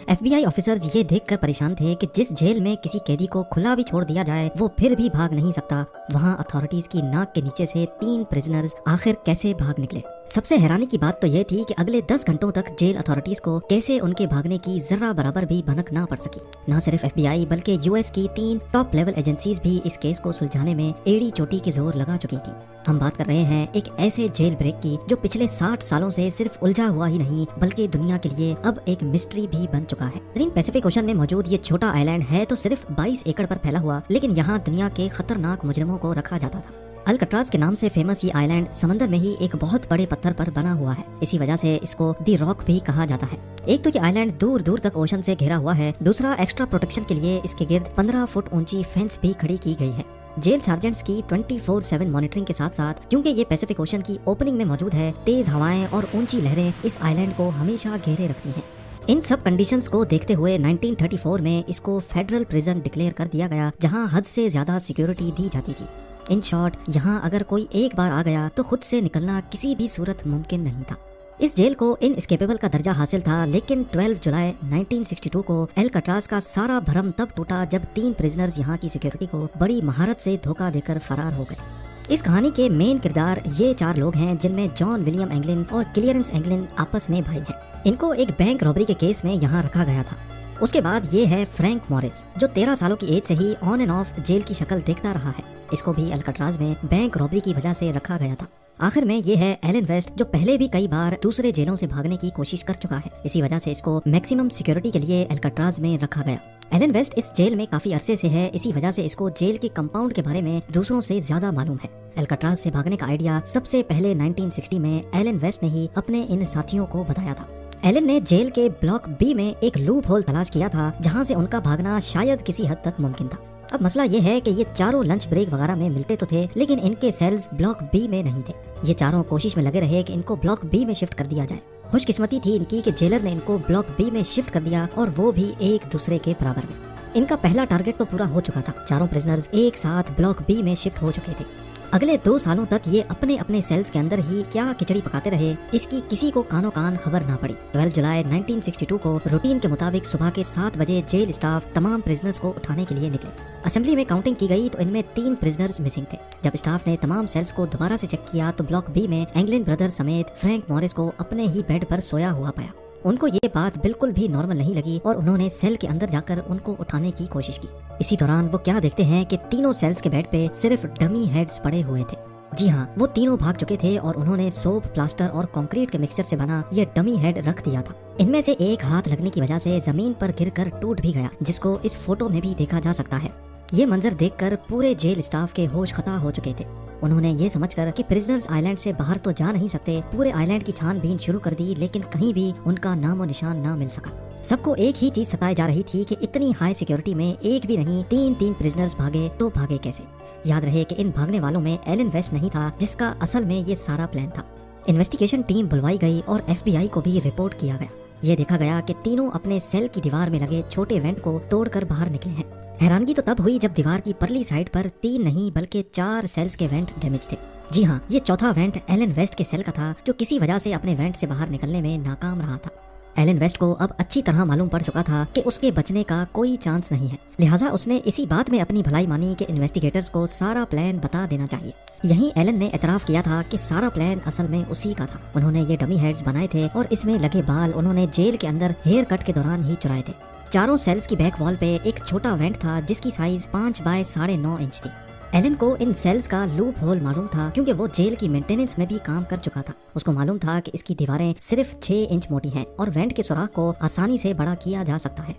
FBI officers ये देखकर परेशान थे कि जिस जेल में किसी कैदी को खुला भी छोड़ दिया जाए वो फिर भी भाग नहीं सकता, वहाँ अथॉरिटीज की नाक के नीचे से 3 प्रिजनर्स आखिर कैसे भाग निकले। सबसे हैरानी की बात तो ये थी कि अगले 10 घंटों तक जेल अथॉरिटीज को कैसे उनके भागने की जर्रा बराबर भी भनक ना पड़ सकी। न सिर्फ FBI बल्कि US की 3 टॉप लेवल एजेंसीज भी इस केस को सुलझाने में एड़ी चोटी के जोर लगा चुकी थी। हम बात कर रहे हैं एक ऐसे जेल ब्रेक की जो पिछले 60 सालों से सिर्फ उलझा हुआ ही नहीं बल्कि दुनिया के लिए अब एक मिस्ट्री भी बन चुका है। ग्रीन पैसिफिक ओशन में मौजूद ये छोटा आइलैंड है तो सिर्फ 22 एकड़ पर फैला हुआ, लेकिन यहाँ दुनिया के खतरनाक मुजरिमों को रखा जाता था। अल्कट्राज के नाम से फेमस ये आइलैंड समंदर में ही एक बहुत बड़े पत्थर पर बना हुआ है। इसी वजह से इसको दी रॉक भी कहा जाता है। एक तो ये आइलैंड दूर दूर तक ओशन से घिरा हुआ है, दूसरा एक्स्ट्रा प्रोटेक्शन के लिए इसके गिर्द 15 फुट ऊंची फेंस भी खड़ी की गई है। जेल सार्जेंट्स की 24/7 मॉनिटरिंग के साथ साथ क्योंकि ये पैसिफिक ओशन की ओपनिंग में मौजूद है, तेज हवाएं और ऊंची लहरें इस आइलैंड को हमेशा घेरे रखती हैं। इन सब कंडीशंस को देखते हुए 1934 में इसको फेडरल प्रिजन डिक्लेयर कर दिया गया, जहां हद से ज्यादा सिक्योरिटी दी जाती थी। इन शॉर्ट, यहाँ अगर कोई एक बार आ गया तो खुद से निकलना किसी भी सूरत मुमकिन नहीं था। इस जेल को इनएस्केपेबल का दर्जा हासिल था, लेकिन 12 जुलाई 1962 को अल्कट्राज का सारा भरम तब टूटा जब 3 प्रिजनर्स यहाँ की सिक्योरिटी को बड़ी महारत से धोखा देकर फरार हो गए। इस कहानी के मेन किरदार ये 4 लोग हैं, जिनमें जॉन विलियम एंगलिन और क्लियरेंस एंगलिन आपस में भाई हैं। इनको एक बैंक रॉबरी के केस में यहाँ रखा गया था। उसके बाद ये है फ्रैंक मॉरिस, जो 13 सालों की एज से ही ऑन एंड ऑफ जेल की शक्ल देखता रहा है। इसको भी अल्कट्राज में बैंक रॉबरी की वजह से रखा गया था। आखिर में ये है एलन वेस्ट, जो पहले भी कई बार दूसरे जेलों से भागने की कोशिश कर चुका है। इसी वजह से इसको मैक्सिमम सिक्योरिटी के लिए अल्कट्राज में रखा गया। एलन वेस्ट इस जेल में काफी अरसे से है, इसी वजह से इसको जेल के कंपाउंड के बारे में दूसरों से ज्यादा मालूम है। अल्कट्राज से भागने का आइडिया सबसे पहले 1960 में एलन वेस्ट ने ही अपने इन साथियों को बताया था। एलन ने जेल के ब्लॉक बी में एक लूप होल तलाश किया था, जहां से उनका भागना शायद किसी हद तक मुमकिन था। अब मसला ये है कि ये चारों लंच ब्रेक वगैरह में मिलते तो थे, लेकिन इनके सेल्स ब्लॉक बी में नहीं थे। ये चारों कोशिश में लगे रहे कि इनको ब्लॉक बी में शिफ्ट कर दिया जाए। खुशकिस्मती थी इनकी कि जेलर ने इनको ब्लॉक बी में शिफ्ट कर दिया, और वो भी एक दूसरे के बराबर में। इनका पहला टारगेट तो पूरा हो चुका था। चारों प्रिजनर्स एक साथ ब्लॉक बी में शिफ्ट हो चुके थे। अगले 2 सालों तक ये अपने अपने सेल्स के अंदर ही क्या खिचड़ी पकाते रहे, इसकी किसी को कानो कान खबर ना पड़ी। 12 जुलाई 1962 को रूटीन के मुताबिक सुबह के 7 बजे जेल स्टाफ तमाम प्रिजनर्स को उठाने के लिए निकले। असेंबली में काउंटिंग की गई तो इनमें 3 प्रिजनर्स मिसिंग थे। जब स्टाफ ने तमाम सेल्स को दोबारा से चेक किया तो ब्लॉक बी में एंगलिन ब्रदर समेत फ्रैंक मॉरिस को अपने ही बेड पर सोया हुआ पाया। उनको ये बात बिल्कुल भी नॉर्मल नहीं लगी और उन्होंने सेल के अंदर जाकर उनको उठाने की कोशिश की। इसी दौरान वो क्या देखते हैं कि तीनों सेल्स के बेड पे सिर्फ डमी हेड्स पड़े हुए थे। जी हाँ, वो तीनों भाग चुके थे और उन्होंने सोप, प्लास्टर और कंक्रीट के मिक्सचर से बना ये डमी हेड रख दिया था। इनमें से एक हाथ लगने की वजह से जमीन पर गिरकर टूट भी गया, जिसको इस फोटो में भी देखा जा सकता है। ये मंजर देखकर पूरे जेल स्टाफ के होश खता हो चुके थे। उन्होंने ये समझकर कि प्रिजनर्स आइलैंड से बाहर तो जा नहीं सकते, पूरे आइलैंड की छानबीन शुरू कर दी, लेकिन कहीं भी उनका नामो निशान ना मिल सका। सबको एक ही चीज सताई जा रही थी कि इतनी हाई सिक्योरिटी में एक भी नहीं 3 प्रिजनर्स भागे तो भागे कैसे। याद रहे कि इन भागने वालों में एलन वेस्ट नहीं था, जिसका असल में ये सारा प्लान था। इन्वेस्टिगेशन टीम बुलवाई गई और FBI को भी रिपोर्ट किया गया। ये देखा गया कि तीनों अपने सेल की दीवार में लगे छोटे वेंट को तोड़कर बाहर निकले हैं। हैरानगी तो तब हुई जब दीवार की परली साइड पर 3 नहीं बल्कि 4 सेल्स के वेंट डैमेज थे। जी हाँ, ये चौथा वेंट एलन वेस्ट के सेल का था, जो किसी वजह से अपने वेंट से बाहर निकलने में नाकाम रहा था। एलन वेस्ट को अब अच्छी तरह मालूम पड़ चुका था कि उसके बचने का कोई चांस नहीं है, लिहाजा उसने इसी बात में अपनी भलाई मानी कि इन्वेस्टिगेटर्स को सारा प्लान बता देना चाहिए। यहीं एलन ने एतराफ किया था कि सारा प्लान असल में उसी का था। उन्होंने ये डमी हेड्स बनाए थे और इसमें लगे बाल उन्होंने जेल के अंदर हेयर कट के दौरान ही चुराए थे। चारों सेल्स की बैक वॉल पे एक छोटा वेंट था, जिसकी साइज 5 बाय 9.5 इंच थी। एलन को इन सेल्स का लूप होल मालूम था, क्योंकि वो जेल की मेंटेनेंस में भी काम कर चुका था। उसको मालूम था कि इसकी दीवारें सिर्फ 6 इंच मोटी हैं और वेंट के सुराख को आसानी से बड़ा किया जा सकता है।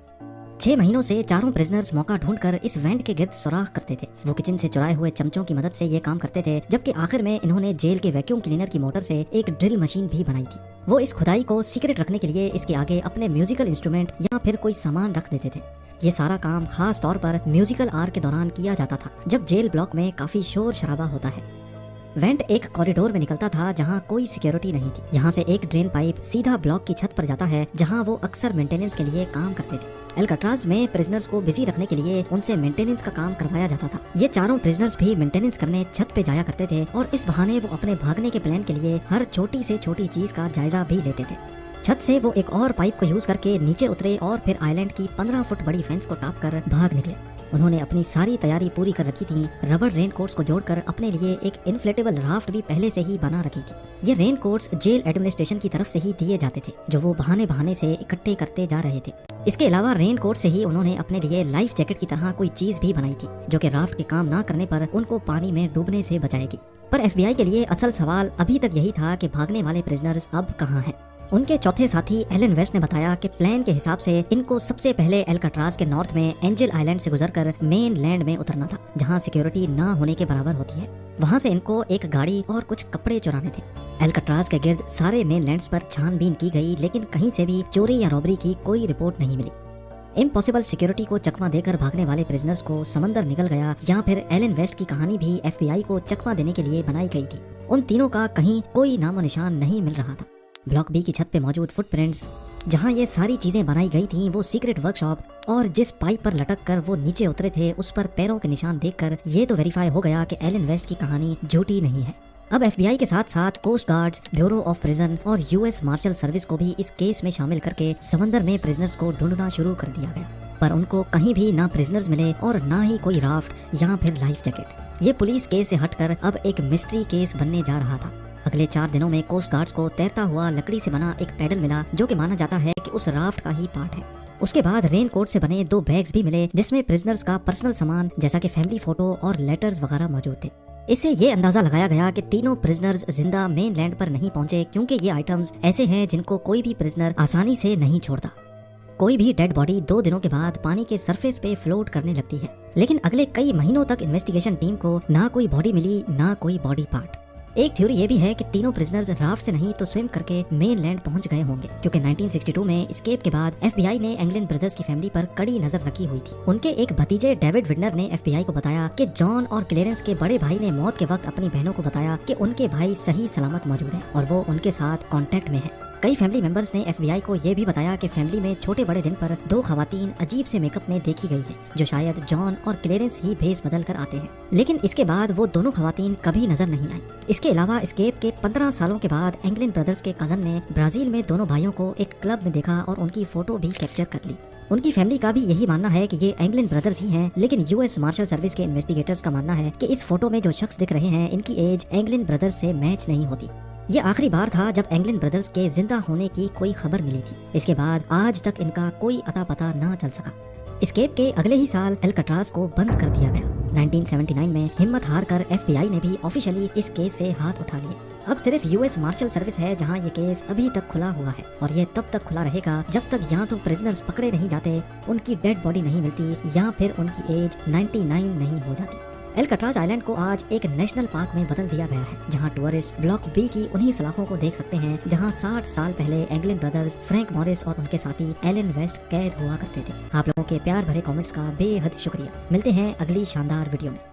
6 महीनों से चारों प्रिजनर्स मौका ढूंढकर इस वेंट के गिर्द सुराख करते थे। वो किचन से चुराए हुए चमचों की मदद से ये काम करते थे, जबकि आखिर में इन्होंने जेल के वैक्यूम क्लीनर की मोटर से एक ड्रिल मशीन भी बनाई थी। वो इस खुदाई को सीक्रेट रखने के लिए इसके आगे अपने म्यूजिकल इंस्ट्रूमेंट या फिर कोई सामान रख देते थे। ये सारा काम खास तौर पर म्यूजिकल आवर के दौरान किया जाता था, जब जेल ब्लॉक में काफी शोर शराबा होता है। वेंट एक कॉरिडोर में निकलता था जहां कोई सिक्योरिटी नहीं थी। यहाँ से एक ड्रेन पाइप सीधा ब्लॉक की छत पर जाता है, जहां वो अक्सर मेंटेनेंस के लिए काम करते थे। अल्कट्राज में प्रिजनर्स को बिजी रखने के लिए उनसे मेंटेनेंस का काम करवाया जाता था। ये चारों प्रिजनर्स भी मेंटेनेंस करने छत पे जाया करते थे और इस बहाने वो अपने भागने के प्लान के लिए हर छोटी से छोटी चीज का जायजा भी लेते थे। छत से वो एक और पाइप को यूज करके नीचे उतरे और फिर आइलैंड की 15 फुट बड़ी फेंस को टॉप कर भाग निकले। उन्होंने अपनी सारी तैयारी पूरी कर रखी थी। रबर रेनकोट्स को जोड़कर अपने लिए एक इन्फ्लेटेबल राफ्ट भी पहले से ही बना रखी थी। ये रेनकोट्स जेल एडमिनिस्ट्रेशन की तरफ से ही दिए जाते थे, जो वो बहाने से इकट्ठे करते जा रहे थे। इसके अलावा रेनकोट से ही उन्होंने अपने लिए लाइफ जैकेट की तरह कोई चीज भी बनाई थी, जो कि राफ्ट के काम ना करने पर उनको पानी में डूबने से बचाएगी। पर एफबीआई के लिए असल सवाल अभी तक यही था कि भागने वाले प्रिजनर्स अब कहाँ हैं। उनके चौथे साथी एलन वेस्ट ने बताया कि प्लान के हिसाब से इनको सबसे पहले एल्काट्राज के नॉर्थ में एंजल आइलैंड से गुजरकर मेन लैंड में उतरना था, जहां सिक्योरिटी ना होने के बराबर होती है। वहां से इनको एक गाड़ी और कुछ कपड़े चुराने थे। एल्काट्राज के गिर्द सारे मेन लैंड्स पर छानबीन की गई, लेकिन कहीं से भी चोरी या रॉबरी की कोई रिपोर्ट नहीं मिली। इम्पॉसिबल सिक्योरिटी को चकमा देकर भागने वाले प्रिजनर्स को समंदर निकल गया, या फिर एलन वेस्ट की कहानी भी एफबीआई को चकमा देने के लिए बनाई गई थी। उन तीनों का कहीं कोई नामो निशान नहीं मिल रहा था। ब्लॉक बी की छत पे मौजूद फुटप्रिंट्स, जहां ये सारी चीजें बनाई गई थी, वो सीक्रेट वर्कशॉप और जिस पाइप पर लटक कर वो नीचे उतरे थे उस पर पैरों के निशान देखकर ये तो वेरीफाई हो गया कि एलन वेस्ट की कहानी झूठी नहीं है। अब एफबीआई के साथ साथ coast guards, bureau of prison और यूएस मार्शल सर्विस को भी इस केस में शामिल करके समंदर में प्रिजनर्स को ढूंढना शुरू कर दिया गया, पर उनको कहीं भी ना प्रिजनर्स मिले और ना ही कोई राफ्ट या फिर लाइफ जैकेट। ये पुलिस केस से हटकर अब एक मिस्ट्री केस बनने जा रहा था। अगले 4 दिनों में कोस्ट गार्ड्स को तैरता हुआ लकड़ी से बना एक पैडल मिला, जो कि माना जाता है कि उस राफ्ट का ही पार्ट है। उसके बाद रेनकोट से बने 2 बैग्स भी मिले, जिसमें प्रिजनर्स का पर्सनल सामान जैसा कि फैमिली फोटो और लेटर्स वगैरह मौजूद थे। इससे ये अंदाजा लगाया गया कि तीनों प्रिजनर्स जिंदा मेन लैंड पर नहीं पहुंचे, क्योंकि ये आइटम्स ऐसे हैं जिनको कोई भी प्रिजनर आसानी से नहीं छोड़ता। कोई भी डेड बॉडी 2 दिनों के बाद पानी के सरफेस पे फ्लोट करने लगती है, लेकिन अगले कई महीनों तक इन्वेस्टिगेशन टीम को ना कोई बॉडी मिली, ना कोई बॉडी पार्ट। एक थ्योरी ये भी है कि तीनों प्रिजनर्स राफ्ट से नहीं तो स्विम करके मेन लैंड पहुंच गए होंगे, क्योंकि 1962 में एस्केप के बाद एफबीआई ने एंगलिन ब्रदर्स की फैमिली पर कड़ी नजर रखी हुई थी। उनके एक भतीजे डेविड विडनर ने एफबीआई को बताया कि जॉन और क्लेरेंस के बड़े भाई ने मौत के वक्त अपनी बहनों को बताया कि उनके भाई सही सलामत मौजूद हैं और वो उनके साथ कांटेक्ट में है। कई फैमिली मेंबर्स ने एफबीआई को ये भी बताया कि फैमिली में छोटे बड़े दिन पर 2 खवातीन अजीब से मेकअप में देखी गई है, जो शायद जॉन और क्लेरेंस ही भेस बदल कर आते हैं, लेकिन इसके बाद वो दोनों खवातीन कभी नजर नहीं आई। इसके अलावा एस्केप के 15 सालों के बाद एंगलिन ब्रदर्स के कजन ने ब्राजील में दोनों भाइयों को एक क्लब में देखा और उनकी फोटो भी कैप्चर कर ली। उनकी फैमिली का भी यही मानना है कि ये एंगलिन ब्रदर्स ही हैं, लेकिन यूएस मार्शल सर्विस के इन्वेस्टिगेटर्स का मानना है कि इस फोटो में जो शख्स दिख रहे हैं, इनकी एज एंगलिन ब्रदर्स से मैच नहीं होती। ये आखिरी बार था जब एंगलिन ब्रदर्स के जिंदा होने की कोई खबर मिली थी। इसके बाद आज तक इनका कोई अता पता ना चल सका। एस्केप के अगले ही साल एल्काट्राज को बंद कर दिया गया। 1979 में हिम्मत हार कर एफबीआई ने भी ऑफिशियली इस केस से हाथ उठा लिए। अब सिर्फ यूएस मार्शल सर्विस है जहां ये केस अभी तक खुला हुआ है, और ये तब तक खुला रहेगा जब तक या तो प्रिजनर्स पकड़े नहीं जाते, उनकी डेड बॉडी नहीं मिलती, या फिर उनकी एज 99 नहीं हो जाती। एल्काट्राज आइलैंड को आज एक नेशनल पार्क में बदल दिया गया है, जहां टूरिस्ट ब्लॉक बी की उन्हीं सलाखों को देख सकते हैं जहां 60 साल पहले एंगलिन ब्रदर्स, फ्रैंक मॉरिस और उनके साथी एलन वेस्ट कैद हुआ करते थे। आप लोगों के प्यार भरे कमेंट्स का बेहद शुक्रिया। मिलते हैं अगली शानदार वीडियो में।